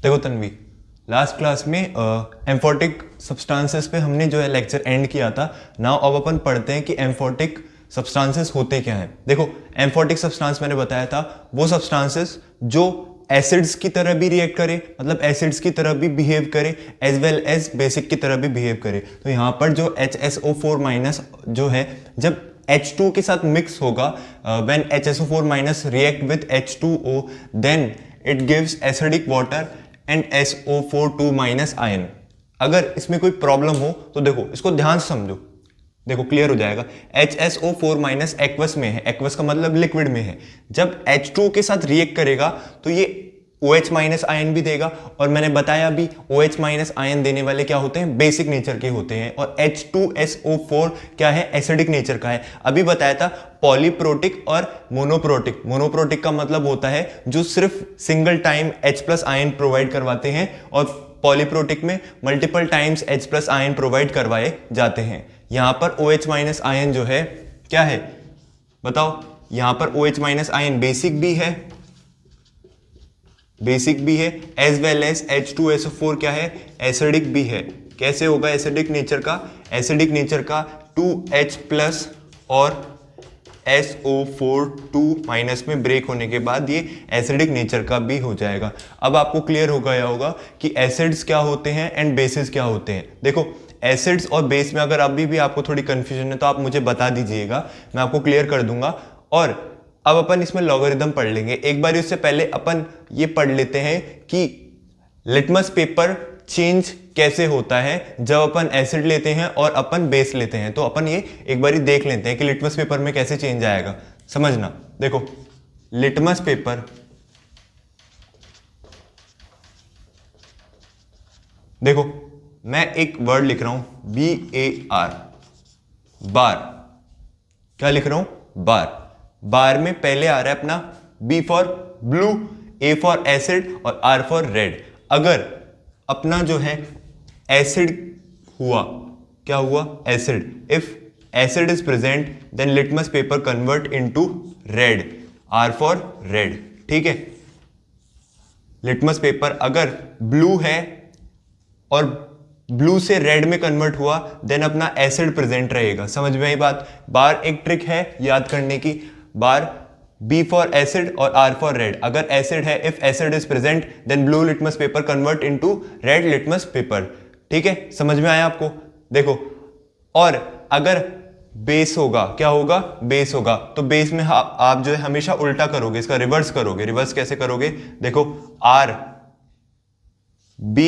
देखो Tanvi, last class में एम्फोटिक substances पे हमने जो है लेक्चर एंड किया था। नाउ अब अपन पढ़ते हैं कि एम्फोटिक सब्सटेंसेस होते क्या हैं। देखो, एम्फोटिक सब्सटेंस मैंने बताया था वो सब्सटेंसेस जो एसिड्स की तरह भी रिएक्ट करे, मतलब एसिड्स की तरह भी बिहेव करे, एज वेल एज बेसिक की तरह भी बिहेव करे। तो यहाँ पर जो HSO4 माइनस जो है, जब H2 के साथ मिक्स होगा, when HSO4 minus react with H2O, then it gives acidic water and SO4 minus ion. अगर इसमें कोई प्रॉब्लम हो तो देखो, इसको ध्यान से समझो, देखो क्लियर हो जाएगा। HSO4 माइनस एक्वस में है, एक्वस का मतलब लिक्विड में है। जब H2 के साथ रिएक्ट करेगा तो ये OH माइनस आयन भी देगा, और मैंने बताया भी OH माइनस आयन देने वाले क्या होते हैं, बेसिक नेचर के होते हैं, और H2SO4 क्या है, एसिडिक नेचर का है। अभी बताया था पॉलीप्रोटिक और मोनोप्रोटिक। मोनोप्रोटिक का मतलब होता है जो सिर्फ single time H+ ion provide करवाते हैं, और पॉलीप्रोटिक में multiple times H+ ion provide करवाए जाते हैं। यहां पर OH माइनस आयन जो है क्या है बताओ, यहां पर OH माइनस आयन बेसिक भी है, एज वेल एज H2SO4 क्या है, एसिडिक भी है। कैसे होगा एसिडिक नेचर का, एसिडिक नेचर का 2H+ और SO4 माइनस में ब्रेक होने के बाद ये एसिडिक नेचर का भी हो जाएगा। अब आपको क्लियर हो गया होगा कि एसिड्स क्या होते हैं एंड बेसिस क्या होते हैं। देखो, एसिड्स और बेस में अगर अभी भी आपको थोड़ी कंफ्यूजन है तो आप मुझे बता दीजिएगा, मैं आपको क्लियर कर दूंगा। और अब अपन इसमें लॉगरिदम पढ़ लेंगे। एक बार उससे पहले अपन ये पढ़ लेते हैं कि लिटमस पेपर चेंज कैसे होता है जब अपन एसिड लेते हैं और अपन बेस लेते हैं। तो अपन ये एक बार देख लेते हैं कि लिटमस पेपर में कैसे चेंज आएगा, समझना। देखो, लिटमस पेपर, देखो मैं एक वर्ड लिख रहा हूं BAR, बार। क्या लिख रहा हूं, बार। बार में पहले आ रहा है अपना B for blue, A for acid और R फॉर रेड। अगर अपना जो है एसिड हुआ, क्या हुआ, acid, if acid is present then litmus paper convert into red, R for red. ठीक है, लिटमस पेपर अगर ब्लू है और ब्लू से रेड में कन्वर्ट हुआ देन अपना एसिड प्रेजेंट रहेगा। समझ में आई बात। बार एक ट्रिक है याद करने की, बार B फॉर एसिड और R फॉर रेड। अगर एसिड है, if acid is present then blue litmus paper convert into red litmus paper. ठीक है, समझ में आया आपको। देखो, और अगर बेस होगा, क्या होगा, बेस होगा, तो बेस में आप जो है हमेशा उल्टा करोगे, इसका रिवर्स करोगे। रिवर्स कैसे करोगे, देखो R B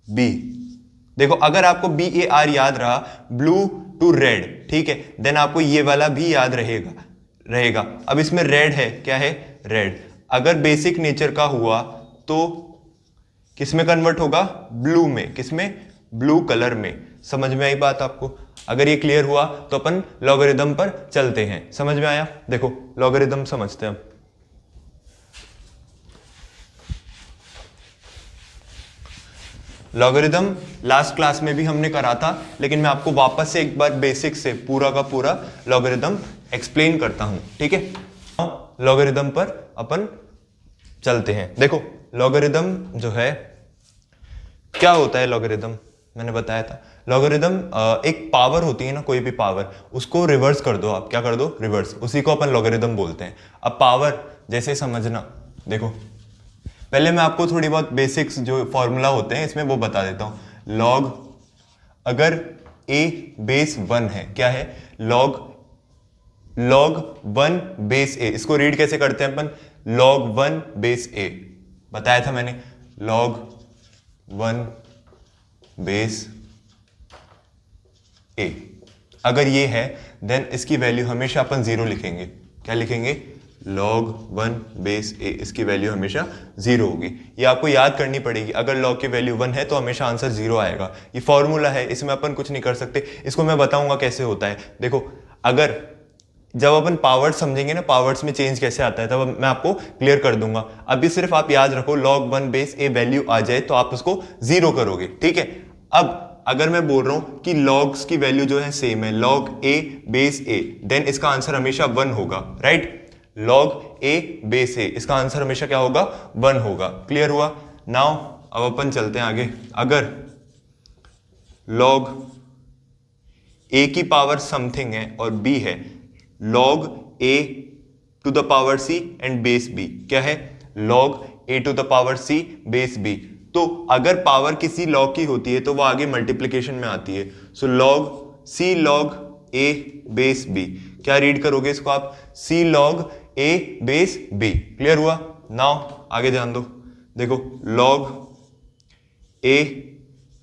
B। देखो, अगर आपको BAR याद रहा, ब्लू टू रेड, ठीक है, देन आपको ये वाला भी याद रहेगा। अब इसमें रेड है, क्या है, रेड। अगर बेसिक नेचर का हुआ तो किस में कन्वर्ट होगा, ब्लू में। किस में, ब्लू कलर में। समझ में आई बात आपको। अगर ये क्लियर हुआ तो अपन लॉगरिदम पर चलते हैं। समझ में आया। देखो लॉगरिदम समझते हैं। लॉगरिदम लास्ट क्लास में भी हमने करा था, लेकिन मैं आपको वापस से एक बार बेसिक से पूरा का पूरा लॉगरिदम एक्सप्लेन करता हूं। ठीक है, लॉगरिदम पर अपन चलते हैं। देखो, लॉगरिदम जो है क्या होता है, लॉगरिदम मैंने बताया था। लॉगरिदम एक पावर होती है ना, कोई भी पावर, उसको रिवर्स कर दो आप। क्या कर दो, रिवर्स, उसी को अपन लॉगरिदम बोलते हैं। अब पावर जैसे समझना, देखो पहले मैं आपको थोड़ी बहुत बेसिक्स जो फॉर्मूला होते हैं इसमें वो बता देता हूं। लॉग, अगर A बेस 1 है, क्या है, log 1 बेस A। इसको रीड कैसे करते हैं अपन, log 1 बेस A। बताया था मैंने, log 1 बेस A। अगर ये है देन इसकी वैल्यू हमेशा अपन 0 लिखेंगे। क्या लिखेंगे, log 1 बेस A, इसकी वैल्यू हमेशा 0 होगी। ये आपको याद करनी पड़ेगी। अगर log की वैल्यू 1 है तो हमेशा आंसर 0 आएगा। ये फॉर्मूला है, इसमें अपन कुछ नहीं कर सकते। इसको मैं बताऊंगा कैसे होता है। देखो, अगर जब अपन पावर्स समझेंगे ना, पावर्स में चेंज कैसे आता है, तब मैं आपको क्लियर कर दूंगा। अभी सिर्फ आप याद रखो, log 1 बेस A वैल्यू आ जाए तो आप उसको 0 करोगे। ठीक है, अब अगर मैं बोल रहा हूं कि लॉग्स की वैल्यू जो है सेम है, log A base A, then इसका आंसर हमेशा 1 होगा। Right, log A base A, इसका आंसर हमेशा क्या होगा, 1 होगा। क्लियर हुआ। नाउ अब अपन चलते हैं आगे। अगर log a की पावर समथिंग है और b है, log a to the power c and base b क्या है, log a to the power c base b। तो अगर पावर किसी log की होती है तो वो आगे मल्टीप्लीकेशन में आती है। So log c log a base b, क्या रीड करोगे इसको आप, c log a base b। Clear हुआ? नाउ आगे ध्यान दो, देखो log a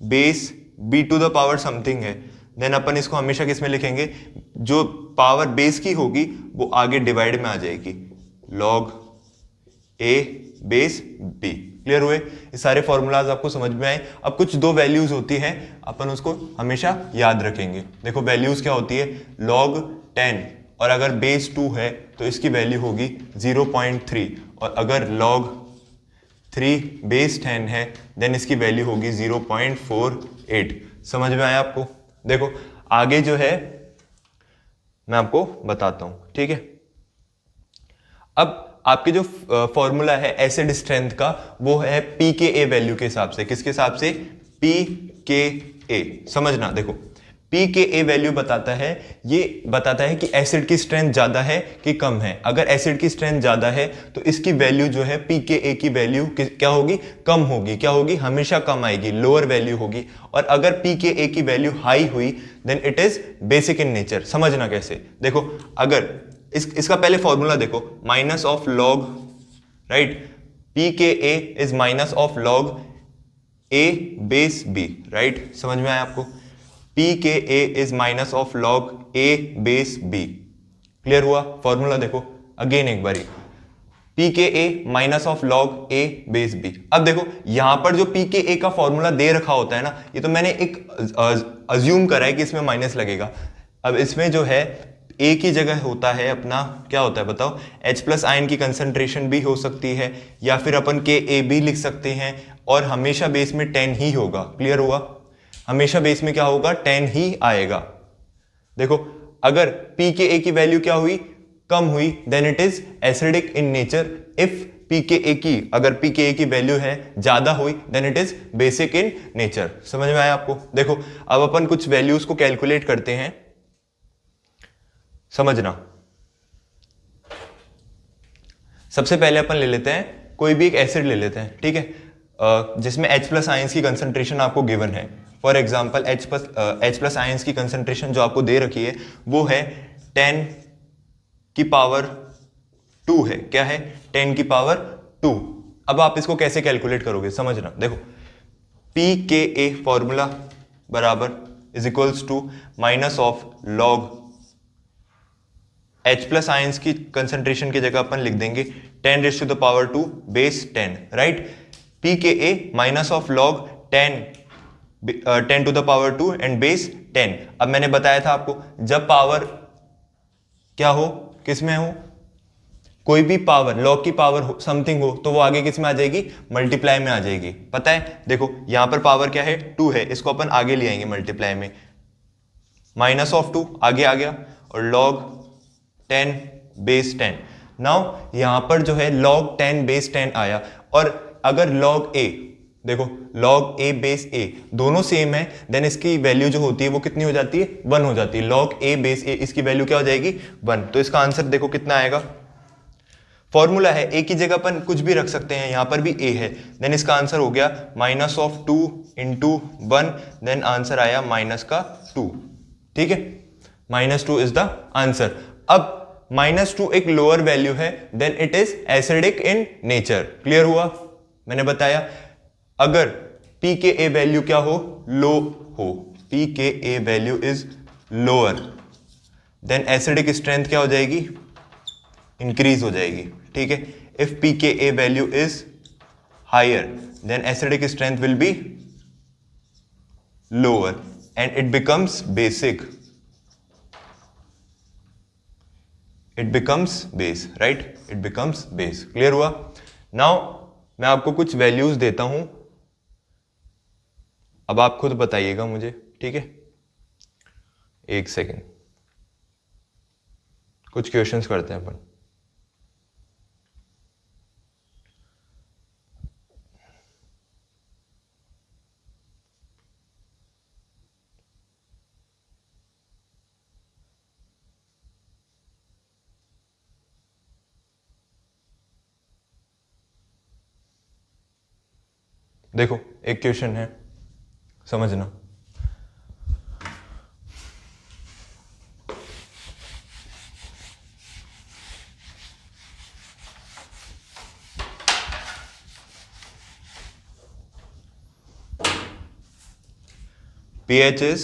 base b to the power something है, देन अपन इसको हमेशा किस में लिखेंगे, जो पावर बेस की होगी वो आगे डिवाइड में आ जाएगी, log a base b। Clear हुए? ये सारे फॉर्मूलाज आपको समझ में आए। अब कुछ दो वैल्यूज होती है, अपन उसको हमेशा याद रखेंगे। देखो वैल्यूज क्या होती है, log 10 और अगर बेस 2 है तो इसकी वैल्यू होगी 0.3, और अगर log 3 बेस 10 है देन इसकी वैल्यू होगी 0.48। समझ में आया आपको? देखो आगे जो है मैं आपको बताता हूं, ठीक है। अब आपके जो फॉर्मूला है एसिड स्ट्रेंथ का, वो है पी के ए वैल्यू के हिसाब से। किसके हिसाब से? पी के ए। समझना, देखो पी के ए वैल्यू बताता है, ये बताता है कि एसिड की स्ट्रेंथ ज्यादा है कि कम है। अगर एसिड की स्ट्रेंथ ज्यादा है तो इसकी वैल्यू जो है पी के ए की वैल्यू क्या होगी, कम होगी। क्या होगी? हमेशा कम आएगी, लोअर वैल्यू होगी। और अगर पी के ए की वैल्यू हाई हुई then it is basic in nature. समझना कैसे, देखो अगर इसका पहले फॉर्मूला देखो, minus of log, right, P K A is minus of log A base B, right. समझ में आया आपको? P K A is minus of log A base B. Clear हुआ? फॉर्मूला देखो अगेन एक बारी, P K A minus of log A base B. अब देखो यहां पर जो पी के ए का फॉर्मूला दे रखा होता है ना, ये तो मैंने एक अज्यूम करा है कि इसमें माइनस लगेगा। अब इसमें जो है ए की जगह होता है अपना, क्या होता है बताओ, H प्लस आयन की कंसंट्रेशन भी हो सकती है, या फिर अपन के ए भी लिख सकते हैं, और हमेशा बेस में 10 ही होगा। क्लियर हुआ? हमेशा बेस में क्या होगा, 10 ही आएगा। देखो अगर पी के ए की वैल्यू क्या हुई, कम हुई, then it is acidic in nature. If P K A की, अगर पी के ए की वैल्यू है ज्यादा हुई then it is basic in nature. समझ में आया आपको? देखो अब अपन कुछ वैल्यूज को कैलकुलेट करते हैं, समझना। सबसे पहले अपन ले लेते हैं कोई भी एक एसिड ले लेते हैं, ठीक है, जिसमें H प्लस आयंस की कंसंट्रेशन आपको गिवन है। For example H plus ions की कंसंट्रेशन जो आपको दे रखी है वो है 10 की पावर 2 है। क्या है? 10 की पावर 2। अब आप इसको कैसे कैलकुलेट करोगे, समझना। देखो पी के ए फॉर्मूला बराबर is equals to minus of log H plus ions की कंसंट्रेशन की जगह अपन लिख देंगे 10 raise to the power 2 base 10, right. P K A minus of log 10 to the power 2 and base 10। अब मैंने बताया था आपको, जब पावर क्या हो, किस में हो, कोई भी पावर, लॉग की पावर समथिंग हो, तो वो आगे किस में आ जाएगी, मल्टीप्लाई में आ जाएगी। पता है? देखो यहां पर पावर क्या है, 2 है, इसको अपन आगे ले आएंगे मल्टीप्लाई में, माइनस ऑफ 2 आगे आ गया, और लॉग 10 बेस 10। नाउ यहां पर जो है log 10 बेस 10 आया, और अगर log a, देखो log a बेस a दोनों सेम है, देन इसकी वैल्यू जो होती है वो कितनी हो जाती है, 1 हो जाती है। log a बेस a, इसकी वैल्यू क्या हो जाएगी, 1। तो इसका आंसर देखो कितना आएगा, फॉर्मूला है a की जगह अपन कुछ भी रख सकते हैं, यहां पर भी a है, देन इसका आंसर हो गया minus of 2 into 1, then answer आया माइनस का 2। ठीक है, -2 इज द आंसर। अब -2 एक लोअर वैल्यू है, then it is acidic in nature. Clear हुआ? मैंने बताया अगर पी के ए वैल्यू क्या हो, लो हो, P K A value is lower, then acidic strength क्या हो जाएगी, इंक्रीज हो जाएगी। ठीक है, if P K A value is higher then acidic strength will be lower and it becomes basic, it becomes base, right, it becomes base। Clear हुआ? Now मैं आपको कुछ वैल्यूज देता हूं, अब आप खुद बताइएगा मुझे, ठीक है। एक सेकेंड, कुछ क्वेश्चंस करते हैं अपन। देखो एक क्वेश्चन है, समझना। pH is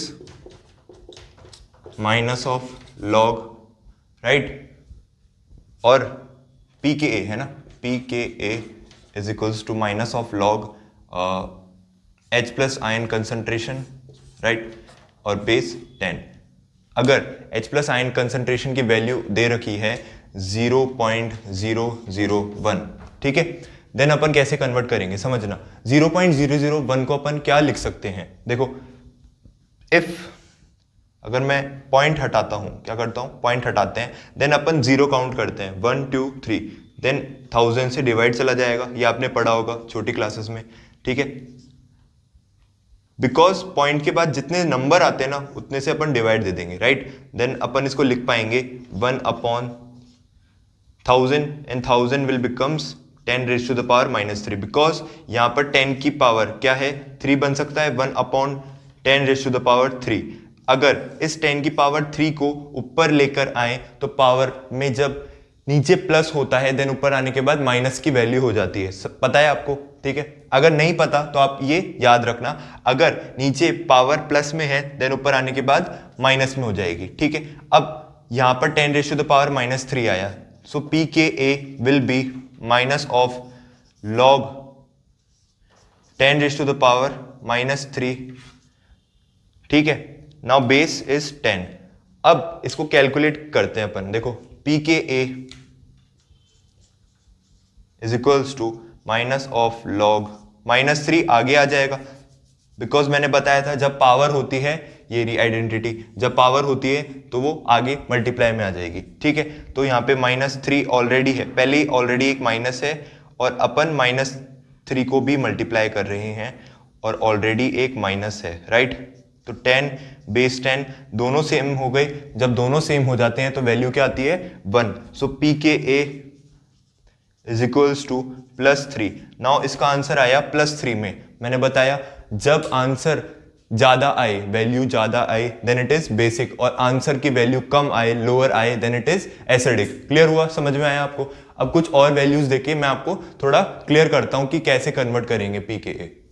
minus of log, right, और pKa है ना, pKa is equals to minus of log H plus ion concentration, right, और बेस 10। अगर H प्लस आयन कंसंट्रेशन की वैल्यू दे रखी है 0.001, ठीक है, देन अपन कैसे कन्वर्ट करेंगे समझना। 0.001 को अपन क्या लिख सकते हैं, देखो इफ अगर मैं पॉइंट हटाता हूं, क्या करता हूं, पॉइंट हटाते हैं, देन अपन 0 काउंट करते हैं, 1 2 3, देन 1000 से डिवाइड चला जाएगा, ये आपने पढ़ा होगा छोटी क्लासेस में, ठीक है। बिकॉज पॉइंट के बाद जितने नंबर आते हैं ना उतने से अपन डिवाइड दे देंगे, राइट, देन अपन इसको लिख पाएंगे 1/1000 and 1000 will becomes 10 raise to the power -3, because यहाँ पर 10 की पावर क्या है, 3 बन सकता है, 1/10 रेज़ टू द पावर 3। अगर इस 10 की पावर 3 को ऊपर लेकर आए तो पावर में जब नीचे प्लस होता है देन ऊपर आने के बाद माइनस की वैल्यू हो जाती है, सब पता है आपको, ठीक है। अगर नहीं पता तो आप ये याद रखना, अगर नीचे पावर प्लस में है देन ऊपर आने के बाद माइनस में हो जाएगी, ठीक है। अब यहां पर 10 रेज़ टू द पावर -3 आया, so pKa will be minus of log 10 raise to the power -3, ठीक है। Now base is 10। अब इसको कैलकुलेट करते हैं अपन, देखो pKa is equals to minus of log -3 आगे आ जाएगा, बिकॉज मैंने बताया था जब पावर होती है, ये रही आइडेंटिटी, जब पावर होती है तो वो आगे मल्टीप्लाई में आ जाएगी, ठीक है। तो यहाँ पे -3 ऑलरेडी है, पहले ही ऑलरेडी एक माइनस है और अपन -3 को भी मल्टीप्लाई कर रहे हैं और ऑलरेडी एक माइनस है, राइट। तो 10 बेस 10 दोनों सेम हो गए, जब दोनों सेम हो जाते हैं तो वैल्यू क्या आती है 1, so pKa is equals to +3। Now इसका आंसर आया +3 में, मैंने बताया जब आंसर ज्यादा आए, वैल्यू ज्यादा आए देन इट इज बेसिक, और आंसर की वैल्यू कम आए, लोअर आए then it is acidic. Clear हुआ, समझ में आया आपको। अब कुछ और वैल्यूज देके मैं आपको थोड़ा क्लियर करता हूं कि कैसे कन्वर्ट करेंगे pKa।